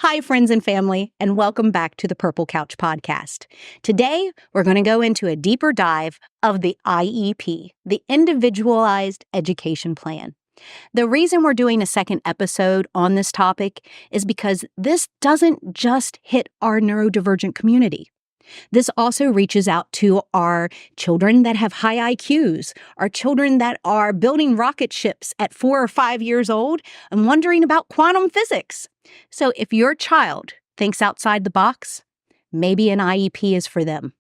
Hi, friends and family, and welcome back to the Purple Couch Podcast. Today, we're going to go into a deeper dive of the IEP, the Individualized Education Plan. The reason we're doing a second episode on this topic is because this doesn't just hit our neurodivergent community. This also reaches out to our children that have high IQs, our children that are building rocket ships at 4 or 5 years old and wondering about quantum physics. So if your child thinks outside the box, maybe an IEP is for them.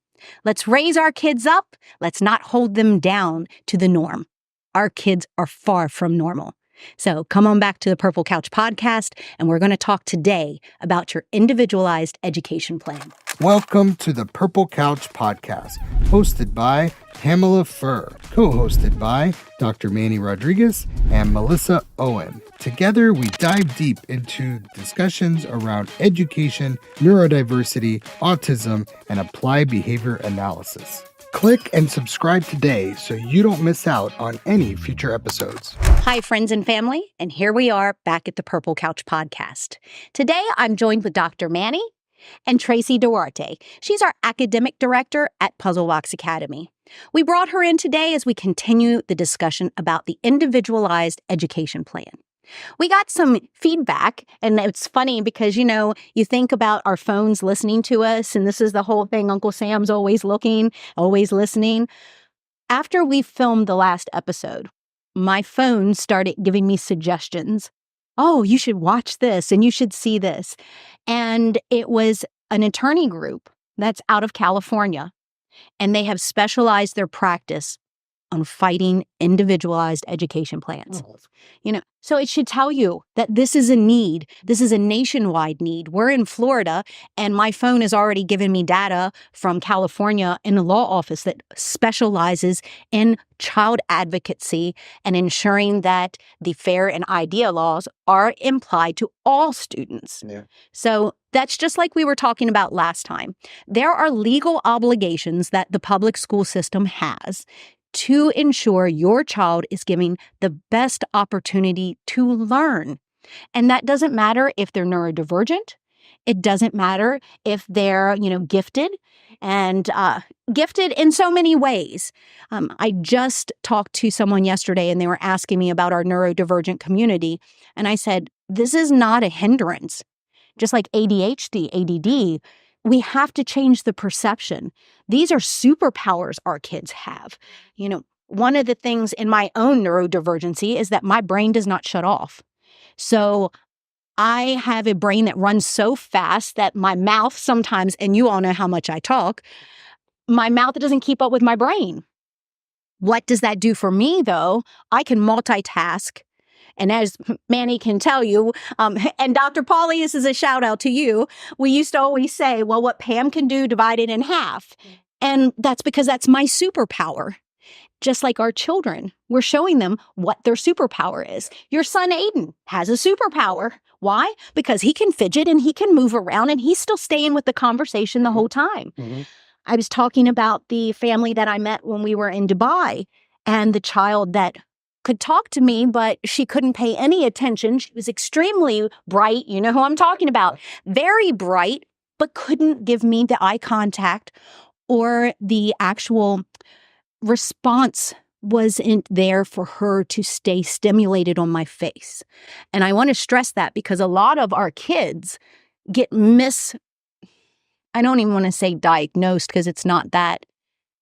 Let's raise our kids up. Let's not hold them down to the norm. Our kids are far from normal. So come on back to the Purple Couch Podcast, and we're going to talk today about your individualized education plan. Welcome to the Purple Couch Podcast, hosted by Pamela Furr, co-hosted by Dr. Manny Rodriguez and Melissa Owen. Together, we dive deep into discussions around education, neurodiversity, autism, and applied behavior analysis. Click and subscribe today so you don't miss out on any future episodes. Hi, friends and family, and here we are back at the Purple Couch Podcast. Today, I'm joined with Dr. Manny and Tracy Duharte. She's our academic director at Puzzlebox Academy. We brought her in today as we continue the discussion about the Individualized Education Plan. We got some feedback, and it's funny because, you think about our phones listening to us, and this is the whole thing. Uncle Sam's always looking, always listening. After we filmed the last episode, my phone started giving me suggestions. Oh, you should watch this, and you should see this. And it was an attorney group that's out of California, and they have specialized their practice on fighting individualized education plans. So it should tell you that this is a need. This is a nationwide need. We're in Florida, and my phone has already given me data from California in the law office that specializes in child advocacy and ensuring that the FAIR and IDEA laws are applied to all students. Yeah. So that's just like we were talking about last time. There are legal obligations that the public school system has to ensure your child is given the best opportunity to learn. And that doesn't matter if they're neurodivergent. It doesn't matter if they're, gifted and gifted in so many ways. I just talked to someone yesterday and they were asking me about our neurodivergent community. And I said, this is not a hindrance. Just like ADHD, ADD, we have to change the perception. These are superpowers our kids have. One of the things in my own neurodivergency is that my brain does not shut off. So I have a brain that runs so fast that my mouth sometimes, and you all know how much I talk, my mouth doesn't keep up with my brain. What does that do for me, though? I can multitask. And as Manny can tell you, and Dr. Pauly, this is a shout out to you, we used to always say, well, what Pam can do, divide it in half. And that's because that's my superpower. Just like our children, we're showing them what their superpower is. Your son Aiden has a superpower. Why? Because he can fidget and he can move around and he's still staying with the conversation the whole time. Mm-hmm. I was talking about the family that I met when we were in Dubai and the child that could talk to me, but she couldn't pay any attention. She was extremely bright. You know who I'm talking about. Very bright, but couldn't give me the eye contact or the actual response wasn't there for her to stay stimulated on my face. And I want to stress that because a lot of our kids get I don't even want to say diagnosed because it's not that.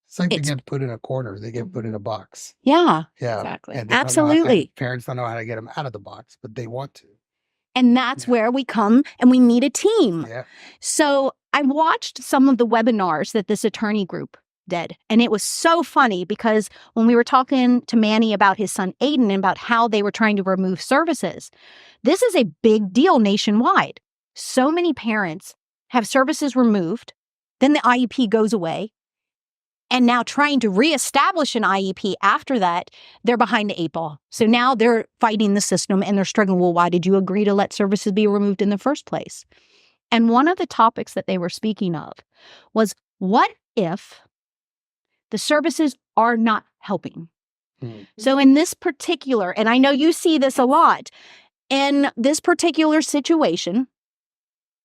It's like they get put in a corner. They get put in a box. Yeah. Yeah. Exactly. And absolutely. Parents don't know how to get them out of the box, but they want to. And that's where we come and we need a team. Yeah. So I watched some of the webinars that this attorney group did. And it was so funny because when we were talking to Manny about his son Aiden and about how they were trying to remove services, this is a big deal nationwide. So many parents have services removed, then the IEP goes away, and now trying to reestablish an IEP after that, they're behind the 8 ball. So now they're fighting the system and they're struggling. Well, why did you agree to let services be removed in the first place? And one of the topics that they were speaking of was, what if the services are not helping? Mm-hmm. So in this particular, and I know you see this a lot, in this particular situation,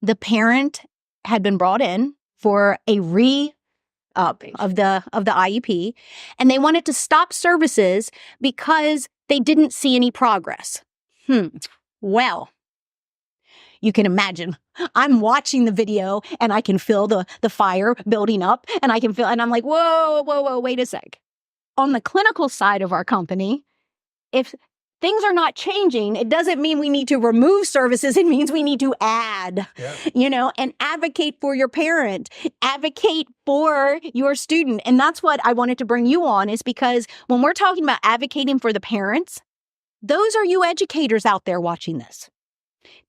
the parent had been brought in for a re-up of the IEP, and they wanted to stop services because they didn't see any progress. Well, you can imagine. I'm watching the video and I can feel the fire building up, and I'm like, whoa, wait a sec. On the clinical side of our company, if things are not changing, it doesn't mean we need to remove services. It means we need to add, and advocate for your parent, advocate for your student. And that's what I wanted to bring you on, is because when we're talking about advocating for the parents, those are you educators out there watching this.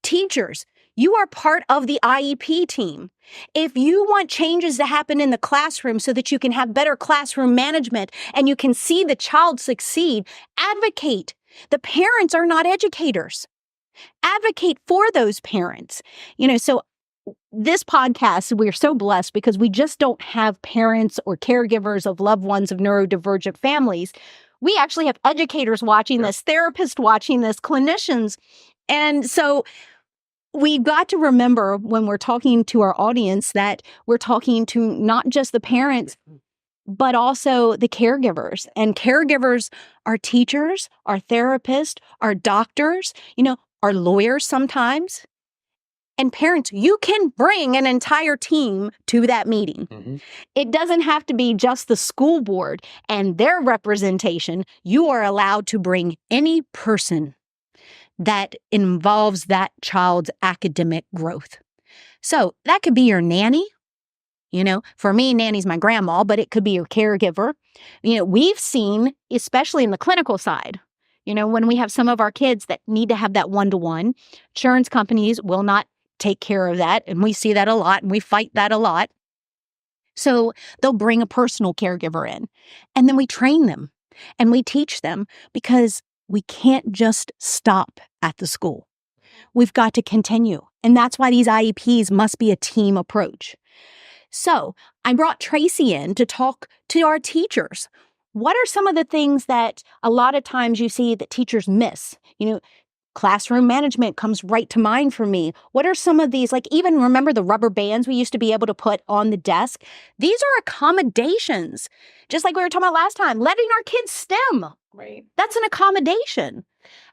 Teachers, you are part of the IEP team. If you want changes to happen in the classroom so that you can have better classroom management and you can see the child succeed, advocate. The parents are not educators. Advocate for those parents. So this podcast, we're so blessed because we just don't have parents or caregivers of loved ones of neurodivergent families. We actually have educators watching this, therapists watching this, clinicians. And so we got to remember when we're talking to our audience that we're talking to not just the parents, but also the caregivers. And caregivers are teachers, are therapists, are doctors, are lawyers sometimes. And parents, you can bring an entire team to that meeting. It doesn't have to be just the school board and their representation. You are allowed to bring any person that involves that child's academic growth. So that could be your nanny. For me, nanny's my grandma, but it could be your caregiver. We've seen, especially in the clinical side, when we have some of our kids that need to have that one-to-one, insurance companies will not take care of that. And we see that a lot, and we fight that a lot. So they'll bring a personal caregiver in, and then we train them and we teach them, because we can't just stop at the school. We've got to continue. And that's why these IEPs must be a team approach. So I brought Tracy in to talk to our teachers. What are some of the things that a lot of times you see that teachers miss? Classroom management comes right to mind for me. What are some of these, like even remember the rubber bands we used to be able to put on the desk? These are accommodations. Just like we were talking about last time, letting our kids STEM. Right. That's an accommodation.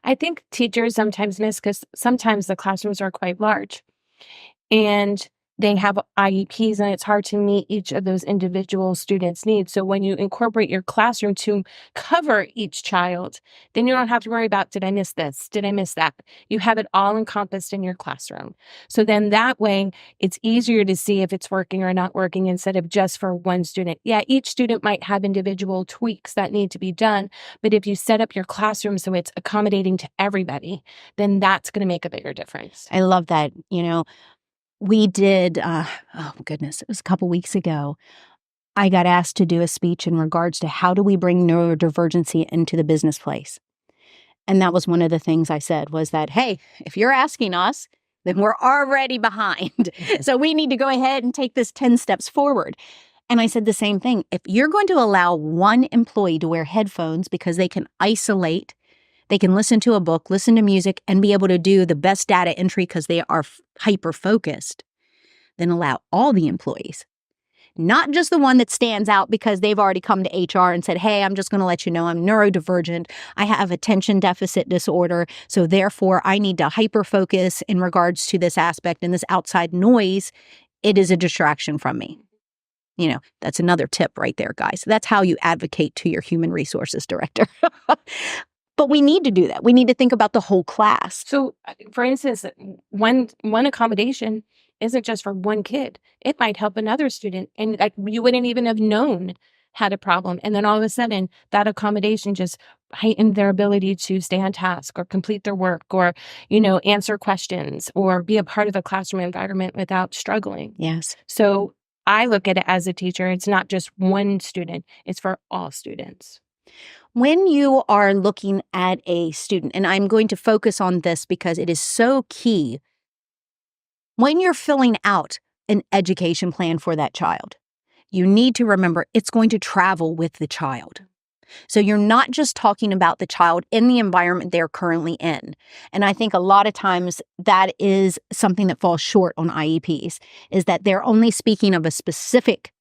I think teachers sometimes miss because sometimes the classrooms are quite large and they have IEPs, and it's hard to meet each of those individual students' needs. So when you incorporate your classroom to cover each child, then you don't have to worry about, did I miss this? Did I miss that? You have it all encompassed in your classroom. So then that way, it's easier to see if it's working or not working instead of just for one student. Yeah, each student might have individual tweaks that need to be done, but if you set up your classroom so it's accommodating to everybody, then that's going to make a bigger difference. I love that. We did, oh goodness, it was a couple weeks ago. I got asked to do a speech in regards to how do we bring neurodivergency into the business place. And that was one of the things I said was that, hey, if you're asking us, then we're already behind. So we need to go ahead and take this 10 steps forward. And I said the same thing. If you're going to allow one employee to wear headphones because they can isolate, they can listen to a book, listen to music, and be able to do the best data entry because they are hyper-focused, then allow all the employees, not just the one that stands out because they've already come to HR and said, hey, I'm just going to let you know I'm neurodivergent. I have attention deficit disorder. So therefore, I need to hyper-focus in regards to this aspect, and this outside noise, it is a distraction from me. That's another tip right there, guys. That's how you advocate to your human resources director. But we need to do that. We need to think about the whole class. So, for instance, one accommodation isn't just for one kid. It might help another student, and you wouldn't even have known had a problem. And then all of a sudden, that accommodation just heightened their ability to stay on task or complete their work or, answer questions or be a part of the classroom environment without struggling. Yes. So I look at it as a teacher. It's not just one student. It's for all students. When you are looking at a student, and I'm going to focus on this because it is so key, when you're filling out an education plan for that child, you need to remember it's going to travel with the child. So you're not just talking about the child in the environment they're currently in. And I think a lot of times that is something that falls short on IEPs, is that they're only speaking of a specific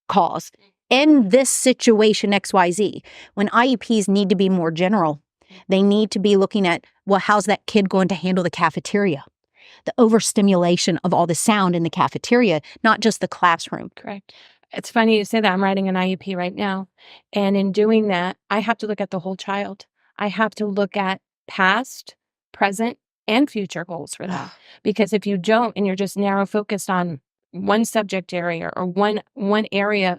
cause in this situation XYZ, when IEPs need to be more general. They need to be looking at, well, how's that kid going to handle the cafeteria? The overstimulation of all the sound in the cafeteria, not just the classroom. Correct. It's funny you say that. I'm writing an IEP right now. And in doing that, I have to look at the whole child. I have to look at past, present, and future goals for that. Because if you don't, and you're just narrow focused on one subject area or one area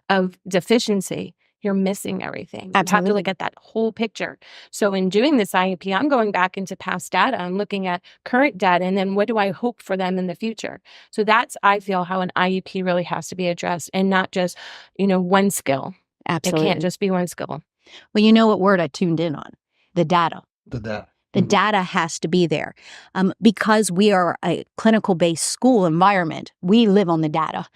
of deficiency, you're missing everything. You have to look at that whole picture. So in doing this IEP, I'm going back into past data and looking at current data, and then what do I hope for them in the future? So that's, I feel, how an IEP really has to be addressed, and not just, one skill. Absolutely. It can't just be one skill. Well, you know what word I tuned in on? The data. The data. The data has to be there. Because we are a clinical-based school environment, we live on the data.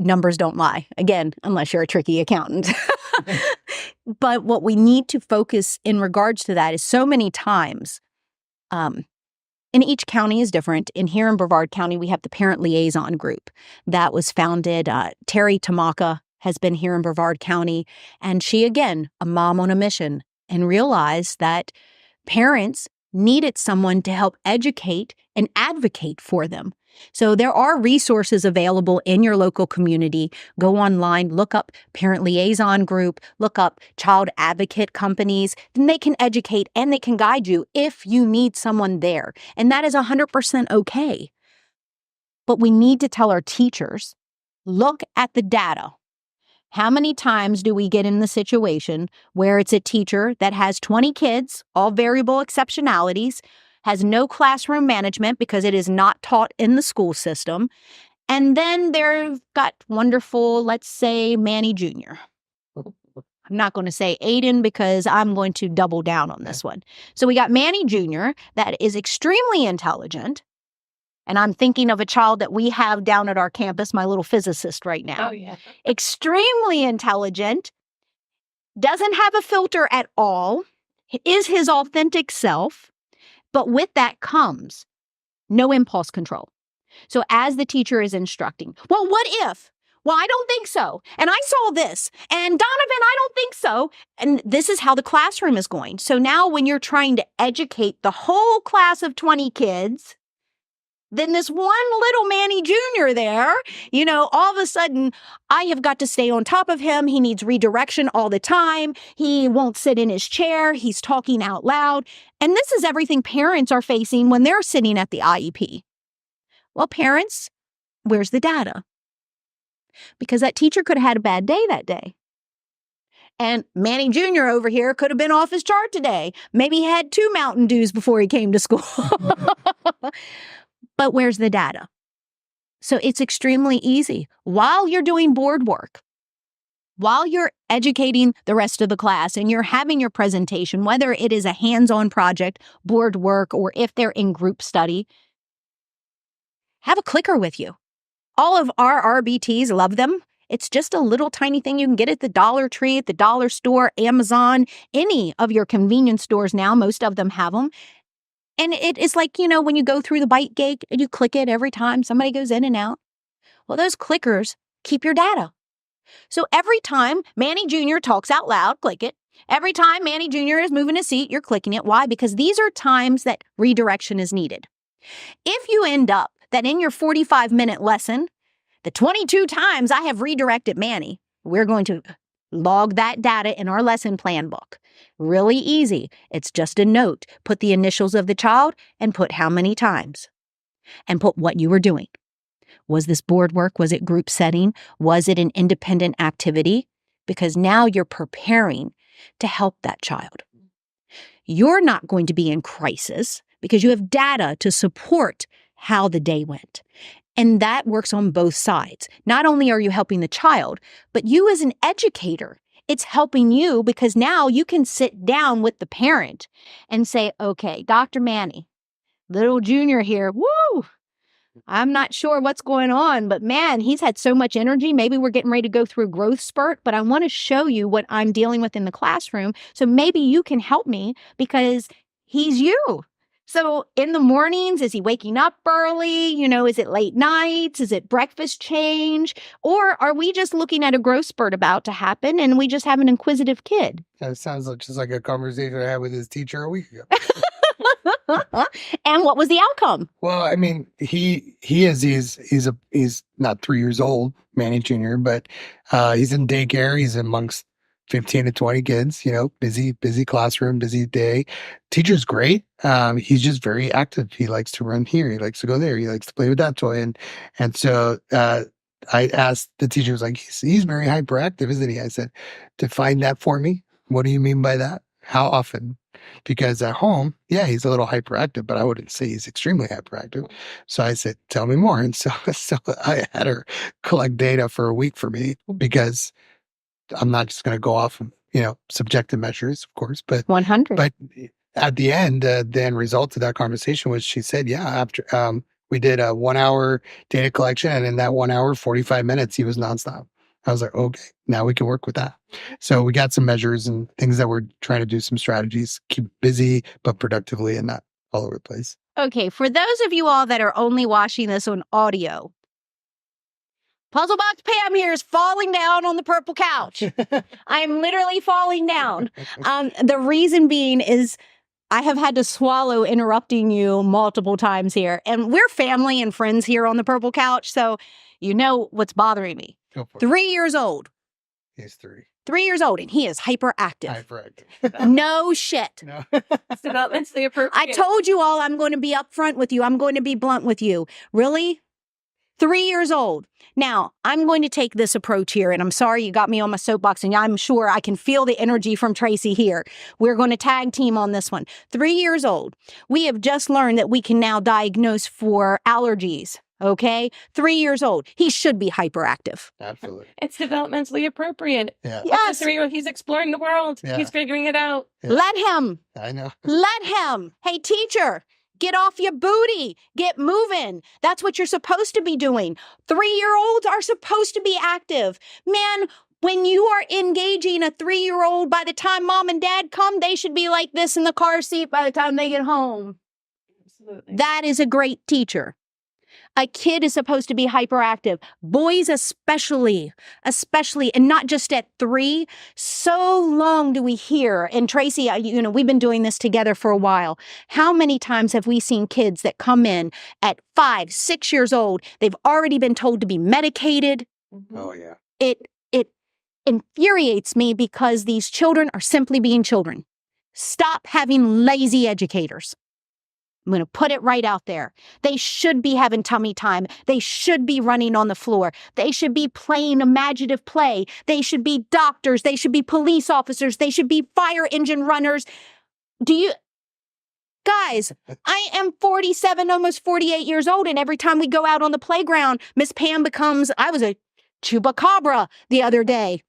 Numbers don't lie, again, unless you're a tricky accountant. But what we need to focus in regards to that is so many times, and each county is different. And here in Brevard County, we have the Parent Liaison Group that was founded. Terry Tamaka has been here in Brevard County, and she, again, a mom on a mission, and realized that parents needed someone to help educate and advocate for them. So there are resources available in your local community. Go online, look up Parent Liaison Group, look up child advocate companies. Then they can educate and they can guide you if you need someone there. And that is 100% okay. But we need to tell our teachers, look at the data. How many times do we get in the situation where it's a teacher that has 20 kids, all variable exceptionalities, has no classroom management because it is not taught in the school system, and then they've got wonderful, let's say, Manny Jr. I'm not going to say Aiden because I'm going to double down on this one. So we got Manny Jr. that is extremely intelligent. And I'm thinking of a child that we have down at our campus, my little physicist right now. Oh, yeah. Extremely intelligent, doesn't have a filter at all, is his authentic self, but with that comes no impulse control. So as the teacher is instructing, well, what if? Well, I don't think so. And I saw this. And Donovan, I don't think so. And this is how the classroom is going. So now when you're trying to educate the whole class of 20 kids, then this one little Manny Jr. there, all of a sudden, I have got to stay on top of him. He needs redirection all the time. He won't sit in his chair. He's talking out loud. And this is everything parents are facing when they're sitting at the IEP. Well, parents, where's the data? Because that teacher could have had a bad day that day. And Manny Jr. over here could have been off his chart today. Maybe he had 2 Mountain Dews before he came to school. But where's the data? So it's extremely easy. While you're doing board work, while you're educating the rest of the class and you're having your presentation, whether it is a hands-on project, board work, or if they're in group study, have a clicker with you. All of our RBTs love them. It's just a little tiny thing you can get at the Dollar Tree, at the dollar store, Amazon, any of your convenience stores now. Most of them have them. And it is like, when you go through the bite gate and you click it every time somebody goes in and out. Well, those clickers keep your data. So every time Manny Jr. talks out loud, click it. Every time Manny Jr. is moving his seat, you're clicking it. Why? Because these are times that redirection is needed. If you end up that in your 45-minute lesson, the 22 times I have redirected Manny, we're going to log that data in our lesson plan book. Really easy. It's just a note. Put the initials of the child and put how many times. And put what you were doing. Was this board work? Was it group setting? Was it an independent activity? Because now you're preparing to help that child. You're not going to be in crisis because you have data to support how the day went. And that works on both sides. Not only are you helping the child, but you as an educator, it's helping you because now you can sit down with the parent and say, okay, Dr. Manny, little junior here, woo! I'm not sure what's going on, but man, he's had so much energy. Maybe we're getting ready to go through a growth spurt, but I want to show you what I'm dealing with in the classroom. So maybe you can help me because he's you. So in the mornings, is he waking up early? Is it late nights? Is it breakfast change? Or are we just looking at a growth spurt about to happen and we just have an inquisitive kid? That sounds just like a conversation I had with his teacher a week ago. And what was the outcome? Well, I mean, he's not 3 years old, Manny Jr., but he's in daycare. He's amongst 15 to 20 kids, busy classroom, busy day. Teacher's great. He's just very active. He likes to run here. He likes to go there. He likes to play with that toy. And so I asked the teacher, was like, he's very hyperactive, isn't he? I said, define that for me. What do you mean by that? How often? Because at home, yeah, he's a little hyperactive, but I wouldn't say he's extremely hyperactive. So I said, tell me more. And so I had her collect data for a week for me because I'm not just going to go off of, subjective measures, of course, but 100. But at the end, the end result of that conversation was she said, yeah, after we did a 1 hour data collection, and in that 1 hour, 45 minutes, he was nonstop. I was like, okay, now we can work with that. So we got some measures and things that we're trying to do, some strategies, keep busy, but productively and not all over the place. Okay, for those of you all that are only watching this on audio, Puzzle Box Pam here is falling down on the purple couch. I'm literally falling down. The reason being is I have had to swallow interrupting you multiple times here. And we're family and friends here on the purple couch, so you know what's bothering me. 3 years old. He's 3. 3 years old, and he is hyperactive. Hyperactive. No shit. No. It's developmentally appropriate. I told you all I'm going to be upfront with you. I'm going to be blunt with you. Really? 3 years old. Now, I'm going to take this approach here, and I'm sorry you got me on my soapbox, and I'm sure I can feel the energy from Tracy here. We're going to tag team on this one. 3 years old. We have just learned that we can now diagnose for allergies. Okay? 3 years old. He should be hyperactive. Absolutely. It's developmentally appropriate. Yeah. Yes. 3-year-old, he's exploring the world. Yeah. He's figuring it out. Yeah. Let him. I know. Let him. Hey, teacher, get off your booty. Get moving. That's what you're supposed to be doing. 3-year-olds are supposed to be active. Man, when you are engaging a 3-year-old, by the time mom and dad come, they should be like this in the car seat by the time they get home. Absolutely. That is a great teacher. A kid is supposed to be hyperactive. Boys especially, and not just at 3. So long do we hear, and Tracy, we've been doing this together for a while. How many times have we seen kids that come in at 5, 6 years old? They've already been told to be medicated. Oh, yeah. It infuriates me because these children are simply being children. Stop having lazy educators. I'm going to put it right out there. They should be having tummy time. They should be running on the floor. They should be playing imaginative play. They should be doctors. They should be police officers. They should be fire engine runners. Guys, I am 47, almost 48 years old, and every time we go out on the playground, Miss Pam I was a chupacabra the other day.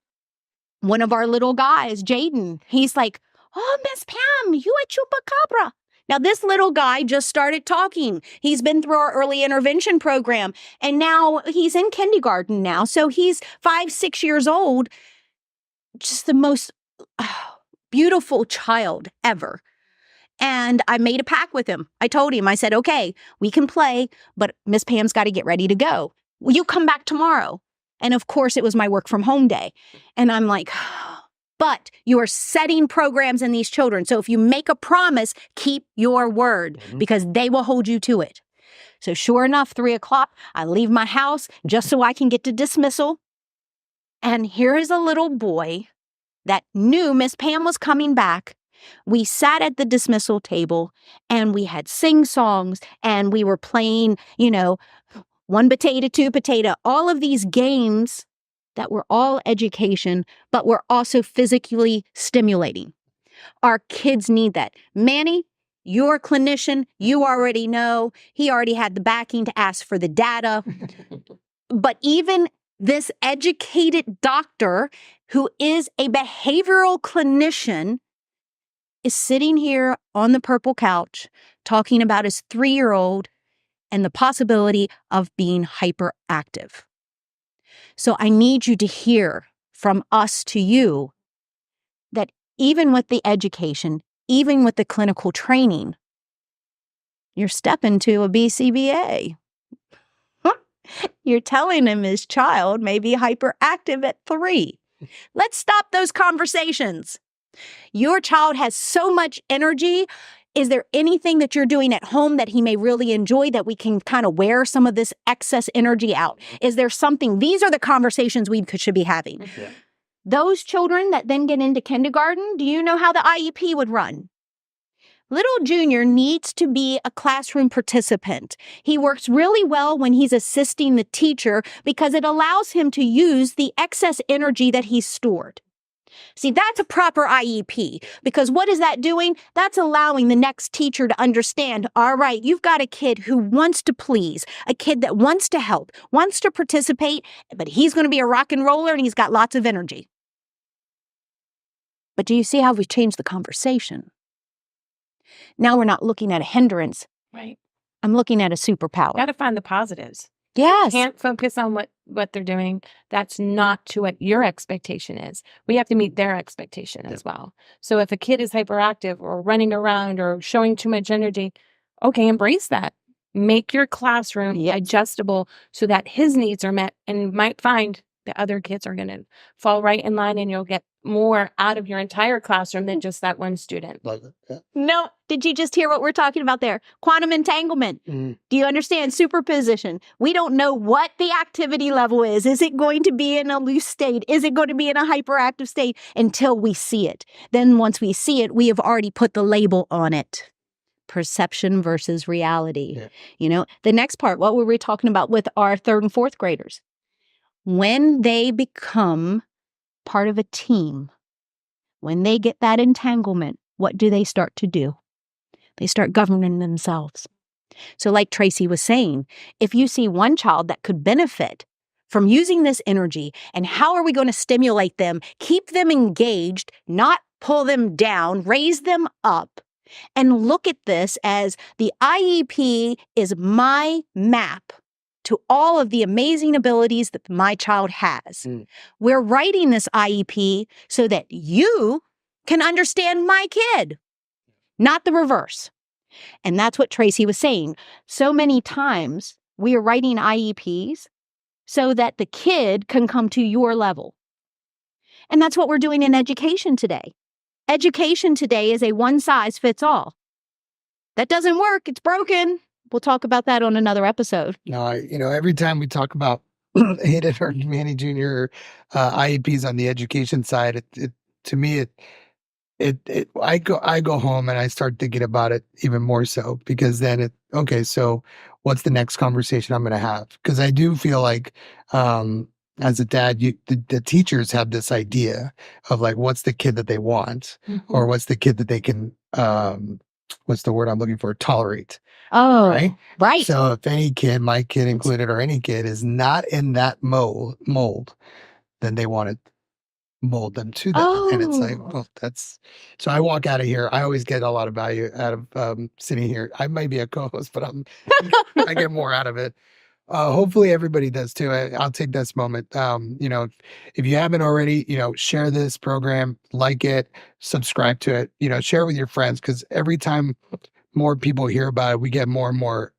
One of our little guys, Jaden, he's like, oh, Miss Pam, you a chupacabra. Now, this little guy just started talking. He's been through our early intervention program, and now he's in kindergarten now. So he's 5, 6 years old. Just the most beautiful child ever. And I made a pact with him. I told him, I said, okay, we can play, but Miss Pam's got to get ready to go. Will you come back tomorrow? And of course, it was my work from home day. And I'm like, but you are setting programs in these children. So if you make a promise, keep your word because they will hold you to it. So sure enough, 3 o'clock, I leave my house just so I can get to dismissal. And here is a little boy that knew Miss Pam was coming back. We sat at the dismissal table and we had sing-songs and we were playing, 1 potato, 2 potato, all of these games that were all education, but were also physically stimulating. Our kids need that. Manny, you're a clinician. You already know. He already had the backing to ask for the data. But even this educated doctor who is a behavioral clinician is sitting here on the purple couch talking about his 3-year-old and the possibility of being hyperactive. So I need you to hear from us to you that even with the education, even with the clinical training, you're stepping to a BCBA. You're telling him his child may be hyperactive at 3. Let's stop those conversations. Your child has so much energy. Is there anything that you're doing at home that he may really enjoy that we can kind of wear some of this excess energy out? Is there something? These are the conversations we should be having. Yeah. Those children that then get into kindergarten, do you know how the IEP would run? Little Junior needs to be a classroom participant. He works really well when he's assisting the teacher because it allows him to use the excess energy that he's stored. See, that's a proper IEP because what is that doing? That's allowing the next teacher to understand, all right, you've got a kid who wants to please, a kid that wants to help, wants to participate, but he's going to be a rock and roller and he's got lots of energy. But do you see how we've changed the conversation? Now we're not looking at a hindrance. Right. I'm looking at a superpower. Got to find the positives. Yes. Can't focus on what they're doing. That's not to what your expectation is. We have to meet their expectation as well. So if a kid is hyperactive or running around or showing too much energy, okay, embrace that. Make your classroom adjustable so that his needs are met, and you might find the other kids are going to fall right in line and you'll get more out of your entire classroom than just that one student. Love it. Yeah. No, did you just hear what we're talking about there? Quantum entanglement. Do you understand? Superposition. We don't know what the activity level is. Is it going to be in a loose state? Is it going to be in a hyperactive state until we see it? Then once we see it, we have already put the label on it. Perception versus reality. Yeah. You know, the next part, what were we talking about with our 3rd and 4th graders? When they become part of a team, when they get that entanglement, what do they start to do? They start governing themselves. So like Tracy was saying, if you see one child that could benefit from using this energy, and how are we going to stimulate them, keep them engaged, not pull them down, raise them up, and look at this as the IEP is my map to all of the amazing abilities that my child has. We're writing this IEP so that you can understand my kid, not the reverse. And that's what Tracy was saying. So many times we are writing IEPs so that the kid can come to your level. And that's what we're doing in education today. Education today is a one-size-fits-all. That doesn't work. It's broken. We'll talk about that on another episode. No, every time we talk about Hayden or Manny Jr. IEPs on the education side, to me, I go home and I start thinking about it even more so because then so what's the next conversation I'm going to have? Because I do feel like, as a dad, the teachers have this idea of like, what's the kid that they want, or what's the kid that they can, what's the word I'm looking for? Tolerate. Oh, right. Right. So if any kid, my kid included, or any kid is not in that mold, then they want to mold them to that. And it's like, well, so I walk out of here. I always get a lot of value out of sitting here. I might be a co-host, but I get more out of it. Hopefully everybody does too. I'll take this moment. If you haven't already, share this program, like it, subscribe to it, share it with your friends, because every time more people hear about it, we get more and more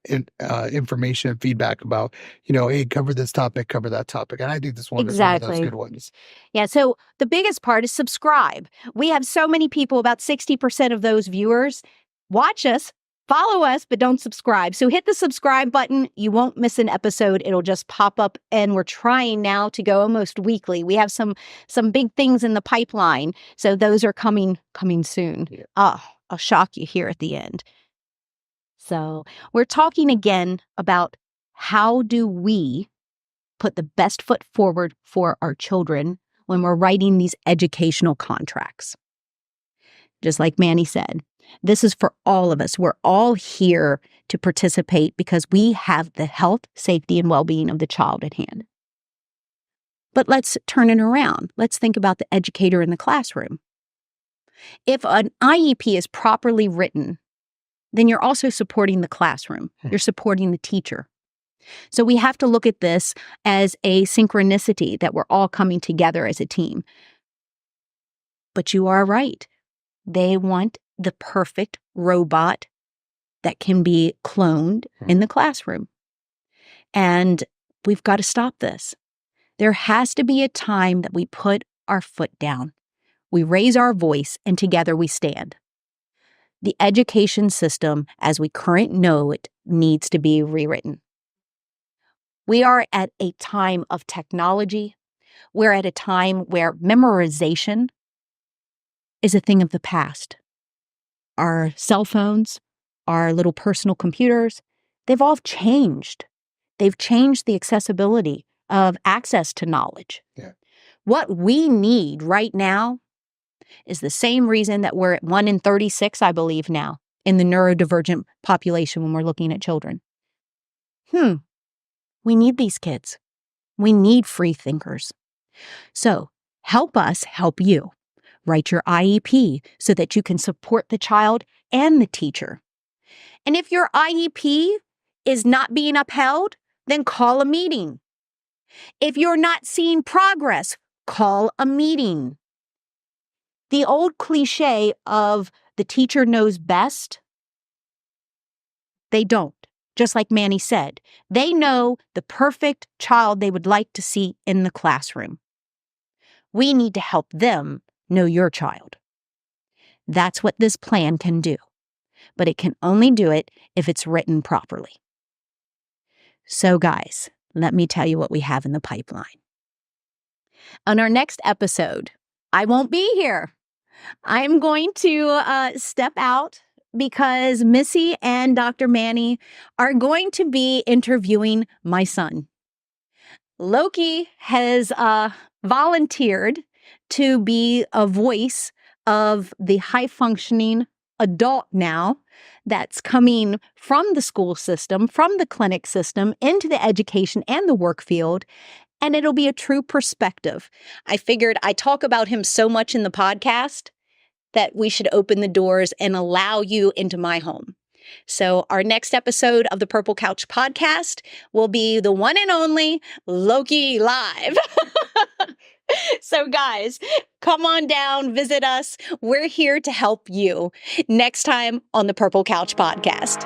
information and feedback about, hey, cover this topic, cover that topic. And I think this one is one of those good ones. Yeah. So the biggest part is subscribe. We have so many people, about 60% of those viewers watch us, follow us, but don't subscribe. So hit the subscribe button. You won't miss an episode. It'll just pop up. And we're trying now to go almost weekly. We have some big things in the pipeline. So those are coming soon. Yeah. I'll shock you here at the end. So we're talking again about how do we put the best foot forward for our children when we're writing these educational contracts. Just like Manny said, this is for all of us. We're all here to participate because we have the health, safety, and well-being of the child at hand. But let's turn it around. Let's think about the educator in the classroom. If an IEP is properly written, then you're also supporting the classroom. You're supporting the teacher. So we have to look at this as a synchronicity that we're all coming together as a team. But you are right. They want the perfect robot that can be cloned in the classroom. And we've got to stop this. There has to be a time that we put our foot down. We raise our voice, and together we stand. The education system, as we currently know it, needs to be rewritten. We are at a time of technology. We're at a time where memorization is a thing of the past. Our cell phones, our little personal computers, they've all changed. They've changed the accessibility of access to knowledge. Yeah. What we need right now is the same reason that we're at 1 in 36, I believe now, in the neurodivergent population when we're looking at children. We need these kids. We need free thinkers. So help us help you. Write your IEP so that you can support the child and the teacher. And if your IEP is not being upheld, then call a meeting. If you're not seeing progress, call a meeting. The old cliche of the teacher knows best, they don't. Just like Manny said, they know the perfect child they would like to see in the classroom. We need to help them know your child. That's what this plan can do, but it can only do it if it's written properly. So guys, let me tell you what we have in the pipeline. On our next episode, I won't be here. I'm going to step out because Missy and Dr. Manny are going to be interviewing my son. Loki has volunteered to be a voice of the high-functioning adult now that's coming from the school system, from the clinic system, into the education and the work field, and it'll be a true perspective. I figured I talk about him so much in the podcast that we should open the doors and allow you into my home. So our next episode of the Purple Couch podcast will be the one and only Loki Live. So guys, come on down, visit us. We're here to help you next time on the Purple Couch podcast.